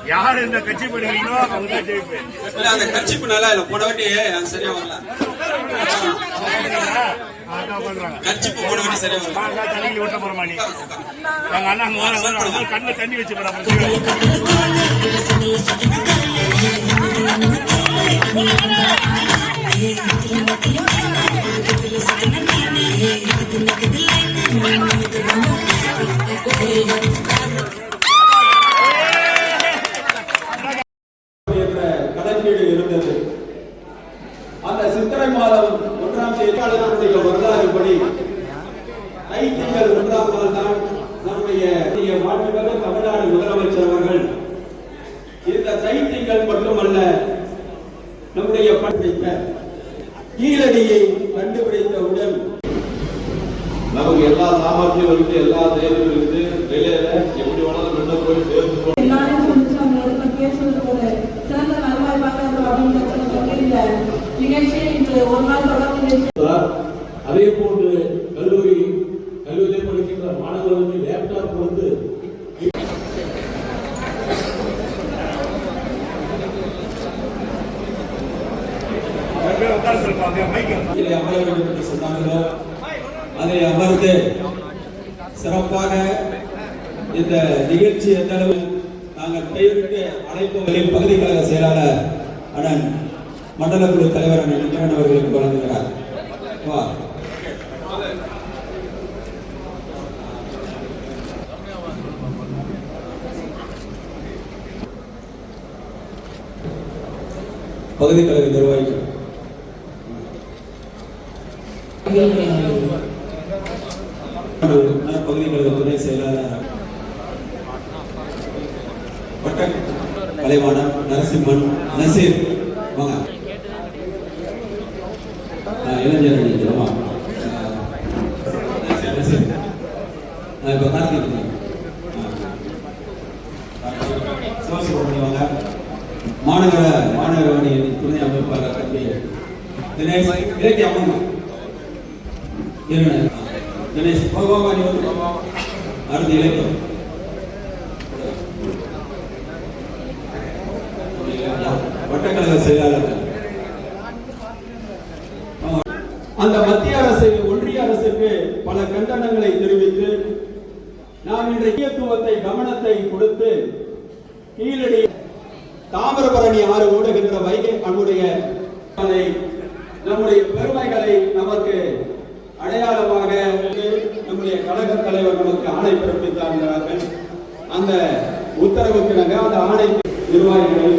யாரு இந்த கட்சி பண்ணுவீங்களோ அவங்க தான் ஜெயிப்பேன். அந்த கட்சி நல்லா இல்ல போன வாட்டி சரியா வரல. கட்சிப்பு போன வாட்டி சரியா வரல. தண்ணி விட்ட போறமா நீ எங்க அண்ணா கண்ணுல தண்ணி வச்சு கணக்கீடு இருந்தது. அந்த சித்திரை மாதம் 1ஆம் தேதி வரலாறுபடி ஐத்திங்கள் 1ஆம் நாள் தான் நம்முடைய மாண்புமிகு தமிழ்நாடு முதலமைச்சர் அவர்கள் இந்த தைத்திங்கள் மட்டுமல்ல நம்முடைய பண்டித்த கீழடியை கண்டுபிடித்தவுடன் நமக்கு எல்லா சாமர்த்தியம் இருக்கு, எல்லா தைரியம் இருக்கு. வெளியில எப்படி வேணாலும் முன்ன போய் சேர்ந்து அதே போன்று கல்லூரியிலே படிக்கின்ற மாணவர்களுக்கு லேப்டாப் கொடுத்து அமர வேண்டும் என்று சொன்னாங்களோ அதை அமர்ந்து சிறப்பாக இந்த நிகழ்ச்சி எந்த அளவில் நாங்கள் பெயருக்கு அழைப்பவர்களின் பகுதி கழக செயலாளர் அண்ணன் மண்டல குழு தலைவர் அண்ணன் இந்திரன் அவர்களுக்கு வழங்குகிறார். பகுதி கழக நிர்வாகிகள் பகுதி கழக துணை செயலாளர் கலைவாணன் நரசிம்மன் நசீர் வாங்க. இளைஞர் இப்ப கார்த்திக் வாங்க. மாநகர அணியின் துணை அமைப்பாளர் தம்பி தினேஷ் இலக்கிய அம்மன் தினேஷ் பகவான் அடுத்த இலக்கியம் வட்டக்கழக செயலாளர்கள். அந்த மத்திய அரசு ஒன்றிய அரசுக்கு பல கண்டனங்களை தெரிவித்து நாம் இன்றைய முக்கியத்துவத்தை கவனத்தை கொடுத்து கீழடி தாமிரபரணி ஆறு ஓடுகின்ற வைகை நம்முடைய பெருமைகளை நமக்கு அடையாளமாக நம்முடைய கழக தலைவர் நமக்கு ஆணை பிறப்பித்தார்கள். அந்த உத்தரவுக்கு அந்த ஆணை நிர்வாகிகள்